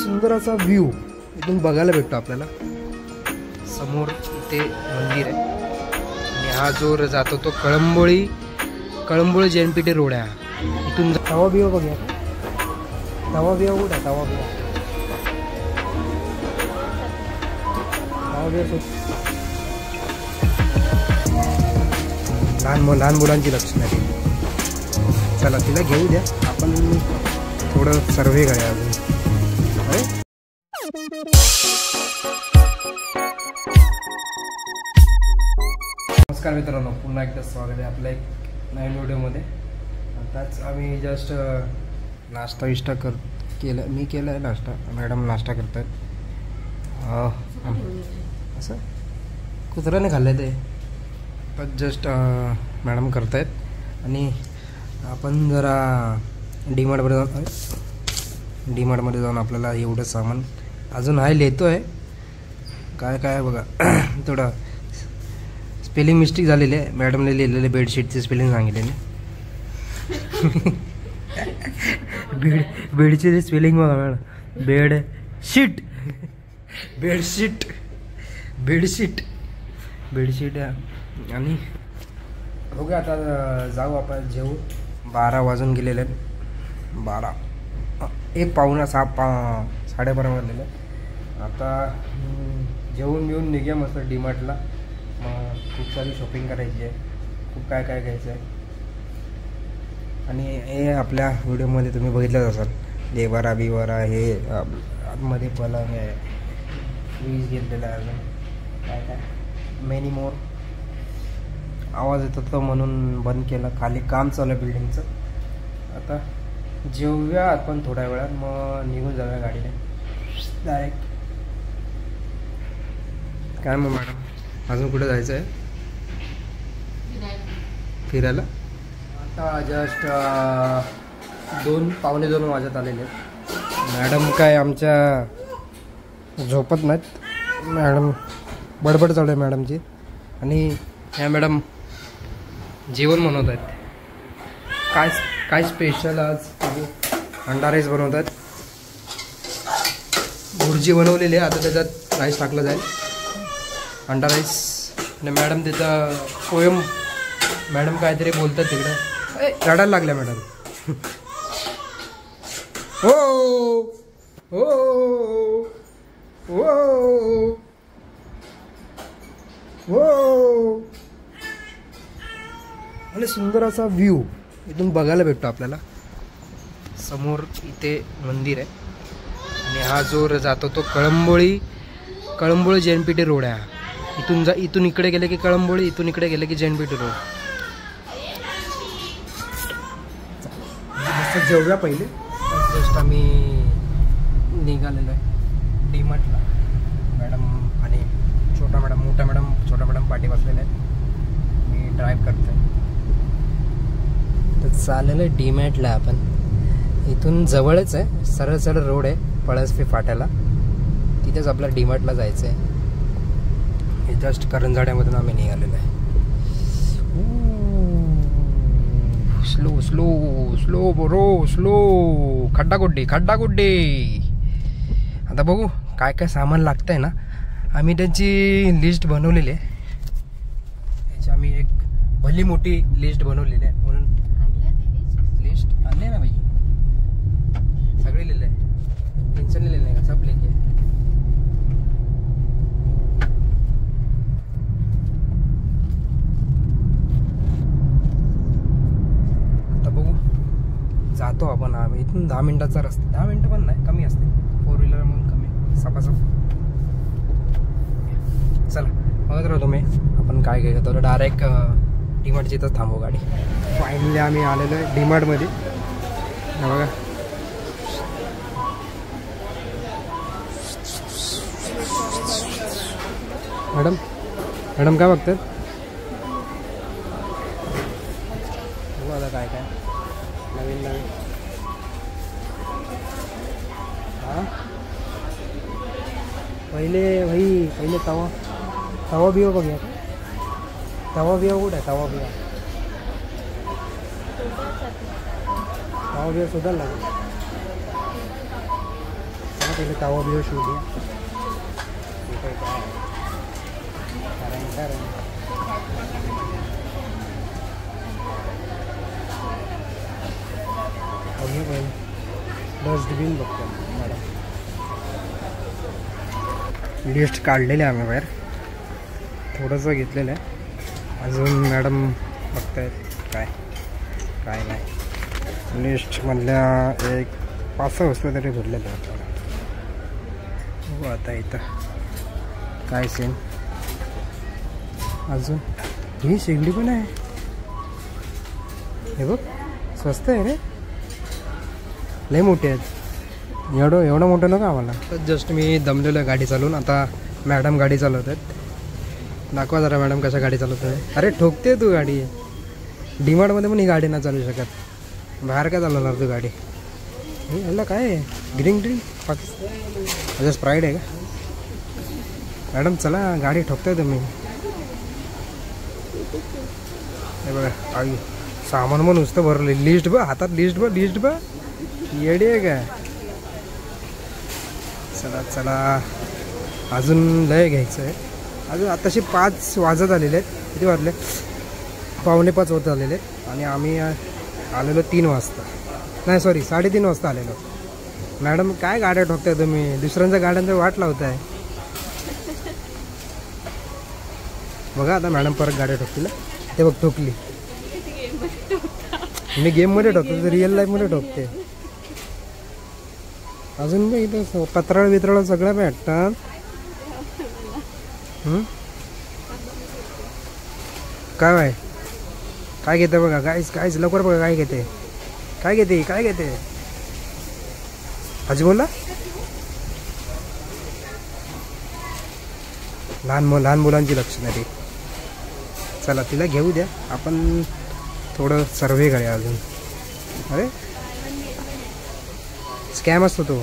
सुंदर असा व्ह्यू इथून बघायला भेटतो आपल्याला. समोर इथे मंदिर आहे आणि हा जो जातो तो कळंबोळी JNPT रोड आहे. इथून तवा बिवा बघूया. तवा बिवा कुठं आहे? तवा बिवा लहान मुलांची लक्षणं आहे. चला तिला घेऊ द्या, आपण थोडं सर्वे करूया अजून. नमस्कार मित्रांनो, पुन्हा एकदा स्वागत आहे आपल्या एक नवीन व्हिडिओमध्ये. आताच आम्ही जस्ट नाश्ता केलं. मी केलं आहे नाश्ता, मॅडम नाश्ता करत आहेत. असं कुत्र्याने खाल्लं आहे ते, पण जस्ट मॅडम करत आहेत. आणि आपण जरा डीमार्टमध्ये जाऊन आपल्याला एवढं सामान अजून आहे लिहितो आहे. काय बघा थोडं स्पेलिंग मिस्टेक झालेली आहे. मॅडमने लिहिलेले बेडशीटचे स्पेलिंग सांगितलेले. बेडशीटचे स्पेलिंग बघा मॅडम. बेडशीट आणि बघूया. आता जाऊ आपण जेवू. 12 वाजून गेलेले आहेत. 1:15 वाजलेले. आता जेवून बिवून निघूया मस्त डीमार्टला. मग खूप सारी शॉपिंग करायची आहे, खूप काय घ्यायचं आहे. आणि हे आपल्या व्हिडिओमध्ये तुम्ही बघितलंच असाल, देवारा बिवारा हे आतमध्ये पलंग आहे, फ्रीज घेतलेला आहे. अजून काय मेनी मोर. आवाज येतो तो म्हणून बंद केला. खाली काम चालू आहे बिल्डिंगचं. आता जेवूया आपण थोड्या वेळात, मग निघून जाऊया गाडीने डायरेक्ट. काय मग मॅडम, अजून कुठे जायचं आहे? फिरायला. आता जस्ट 2:15 वाजत आलेले आहेत. मॅडम काय आमच्या झोपत नाहीत. मॅडम बडबड चालू आहे मॅडमची. आणि ह्या मॅडम जेवण बनवत आहेत. काय स्पेशल आज अंडा राईस बनवत आहेत. भुर्जी बनवलेली आहे, आता त्याच्यात राईस टाकला जाईल. अंडा राईस. आणि मॅडम त्याचा पोयम मॅडम काहीतरी बोलतात तिकडे. रडायला लागल्या मॅडम. हो हो हो हो. आणि सुंदर असा व्ह्यू इथून बघायला भेटतो आपल्याला. समोर इथे मंदिर आहे आणि हा जो जातो तो कळंबोळी JNPT रोड आहे. इथून इकडे गेले की कळंबोळी, इथून इकडे गेले की JNPT रोड. मस्त जेवूया पहिले. जस्ट आम्ही निघालेलो आहे डीमार्टला. मॅडम आणि छोटा मॅडम पाठी बसलेले आहेत. मी ड्राईव्ह करतोय. तर चाललेलं आहे डीमार्टला आपण. इथून जवळच आहे, सरळ रोड आहे पळसपी फाट्याला. तिथेच आपल्या डीमार्टला जायचं आहे. हे जस्ट करंजाड्यामधून आम्ही निघालेलो आहे. स्लो बरो खड्डागुड्डी. आता बघू काय सामान लागतंय ना. आम्ही त्याची लिस्ट बनवलेली आहे. त्याची आम्ही एक भली मोठी लिस्ट बनवलेली आहे. म्हणून लिस्ट आणले ना बाई, सगळे लिहिले आहे. टेन्शन लिहिले नाही का, सब लिखे. आता बघू जातो आपण. आम्ही इथून 10 मिनिटाचा रस्ता. 10 मिनिटं पण नाही, कमी असते. 4 व्हीलर म्हणून कमी सपासप. चला बघत राहतो मी आपण काय घेतो. डायरेक्ट डीमार्टची इथं थांबू गाडी. फायनली आम्ही आलेलो आहे डीमार्टमध्ये. बघा मॅडम काय बघतात? बघू आता काय नवीन. हां पहिले तवा बिवा बघूया. तवा बिवा कुठं आहे? तवा बिवा शोधायला लागेल. पहिले तवा बिवा शोधूया काय डस्टबिन बघतो मॅडम. लिस्ट काढलेली आहे आम्ही बाहेर, थोडंसं घेतलेलं आहे. अजून मॅडम बघतायत काय काय नाही. लिस्टमधल्या एक 5-6 वस्तू तरी भरलेल्या आहेत आपल्याला. हो आता इथं काय सेम. अजून ही शेगडी पण आहे, हे बघ स्वस्त आहे रे, लय मोठे आहेत. एवढं मोठं नको आम्हाला. तर जस्ट मी दमलेलो आहे गाडी चालवून. आता मॅडम गाडी चालवत आहेत. दाखवा जरा मॅडम कशा गाडी चालवत आहे. अरे ठोकते तू गाडी. डीमार्टमध्ये पण ही गाडी नाही चालू शकत, बाहेर काय चालवणार तू गाडी. हे याला काय आहे, ग्रीन ड्रिंक पाकिस्तान अच्छा स्प्राईट आहे का. मॅडम चला गाडी ठोकताय तुम्ही. हे बघा आई सामान पण नुसतं भरले. लिस्ट बघ हातात, लिस्ट बघ येडी आहे का. चला चला अजून लय घ्यायचं आहे. अजून आताशी 5 वाजत आलेले आहेत. किती वाजले, 4:45 होत आलेले आहेत. आणि आम्ही आलेलो 3 वाजता, नाही सॉरी 3:30 वाजता आलेलो. मॅडम काय गाड्या ठोकताय तुम्ही, दुसऱ्यांच्या गाड्यांचा वाट लावताय. बघा आता मॅडम परत गाड्या ठोकतील. ते बघ ठोकली. मी गेममध्ये ठोकतो, रिअल लाईफमध्ये ठोकते. अजून बघ इथं पत्राळ बित्राळ सगळं भेटतात. काय काय घेते बघा, काय लवकर बघा काय घेते हजी बोला. लहान मुलांची लक्षणं ती. चला तिला घेऊ द्या, आपण थोडं सर्वे करूया अजून. अरे स्कॅम असतो तो.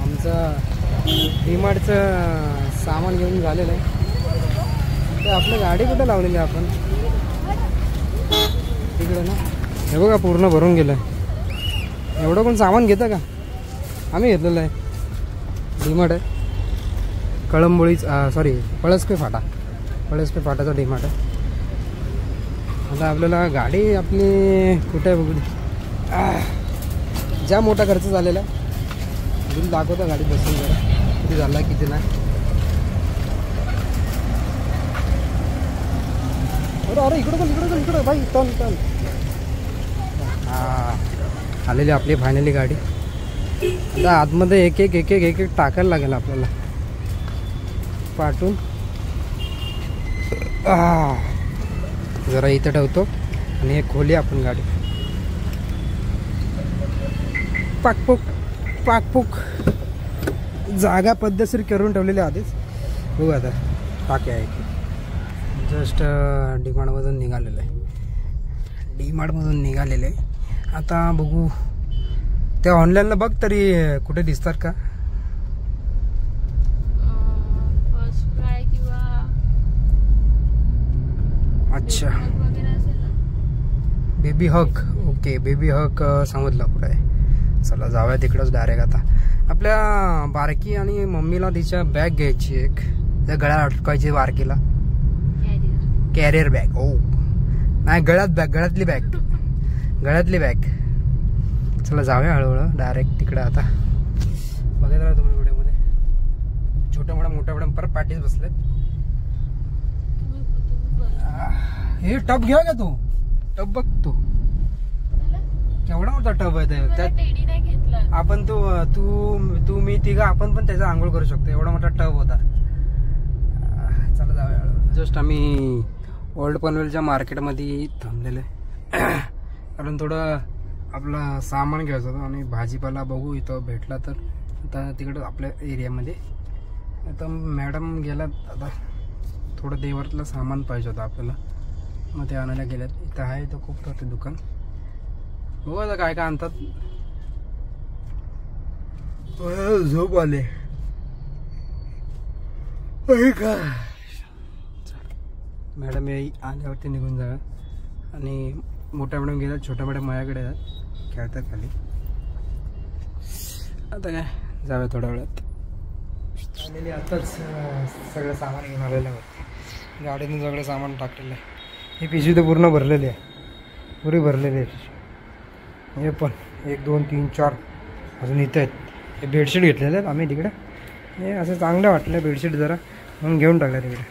आमचा डीमार्टचं सामान घेऊन झालेलं आहे. तर आपलं गाडी कुठं लावलेली आहे आपण तिकडे ना. हे बघा पूर्ण भरून गेलं. एवढं कोण सामान घेतं का. आम्ही घेतलेलं आहे. डीमार्ट आहे कळंबोळी, सॉरी पळसपे फाटाचा डीमार्ट आहे. आता आपल्याला गाडी आपली कुठे आहे बघू. ज्या मोठा खर्च झालेला बिल दाखवता गाडी बसून जरा किती झाला किती नाही. अरे इकडं भाई टन. आलेली आपली फायनली गाडी. आता आतमध्ये एक एक टाकायला लागेल आपल्याला पाठवून. जरा इथं ठेवतो आणि हे खोली आपण गाडी. पाकपूक जागा पद्धतशीर करून ठेवलेली आधीच. बघू आता टाके आहे. जस्ट डीमार्टमधून निघालेलं आहे. आता बघू त्या ऑनलाईनला बघ तरी कुठे दिसतात का. अच्छा बेबी हक. ओके बेबी हक समजलं कुठं आहे. चला जाऊया तिकडंच डायरेक्ट. आता आपल्या बारकी आणि मम्मीला तिच्या बॅग घ्यायची एक, त्या गळ्यात अटकायची बारकीला. Carrier bag. ओ नाही गळ्यातली बॅग. चला जाऊया हळूहळू डायरेक्ट तिकडं. आता बघत राहा तुम्ही व्हिडिओमध्ये. छोट्या मोठ्या परत पाठीच बसलेत. हे टब घ्या का तू. टब बघ तू केवढा मोठा टब आहे त्यात. आपण तू मी तिघा आपण पण त्याचा आंघोळ करू शकतो. एवढा मोठा टब होता. चला जाऊया. जस्ट आम्ही ओल्ड पनवेलच्या मार्केटमध्ये थांबलेलं आहे. कारण थोडं आपलं सामान घ्यायचं होतं आणि भाजीपाला बघू इथं भेटला तर. आता तिकडं आपल्या एरियामध्ये आता मॅडम गेल्यात. आता थोडं देवातलं सामान पाहिजे होतं आपल्याला, मग ते आणायला गेल्यात. इथं आहे तर खूप मोठं दुकान. बघू आता काय आणतात. झोप आले का. मॅडम आल्यावरती निघून जाव्या. आणि मोठ्या मॅडम गेल्यात, छोट्या मॅडम माझ्याकडे येतात, खेळतात खाली. आता काय जाऊया थोड्या वेळात. आलेली आताच सगळं सामान घेऊन आलेलं आहे. गाडीने सगळं सामान टाकलेलं आहे. ही पिशवी तर पूर्ण भरलेली आहे, पुरी भरलेली आहे पिशवी. हे पण 1 2 3 4 अजून इथं आहेत. हे बेडशीट घेतलेले आहेत आम्ही तिकडे. हे असं चांगलं वाटलं बेडशीट जरा, म्हणून घेऊन टाकलं तिकडे.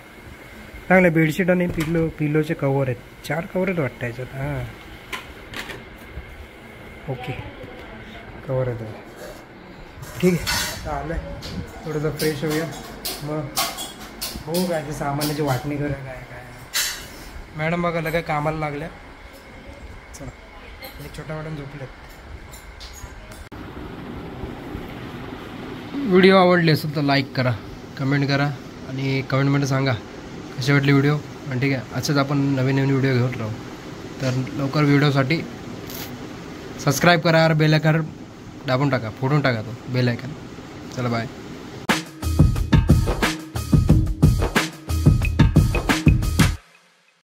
चांगलं बेडशीट आणि पिलोचे कवर आहेत. 4 कवर आहेत वाटतं याच्यात. हां ओके कवर आहेत. ठीक आहे, आता आलं आहे थोडंसं फ्रेश होऊया, मग हो काय ते सामानाची वाटणी करूया. काय काय मॅडम बघा काय कामाला लागल्या. चला एक छोटा मॅडम झोपल्यात. व्हिडिओ आवडली असेल तर लाईक करा, कमेंट करा आणि कमेंटमध्ये सांगा कशी वाटली व्हिडिओ. आणि ठीक आहे, असेच आपण नवीन नवीन व्हिडिओ घेऊन राहू. तर लवकर व्हिडिओसाठी सबस्क्राईब करा, बेल आयकॉन दाबून टाका, फोडून टाका तो बेल आयकॉन. चला बाय.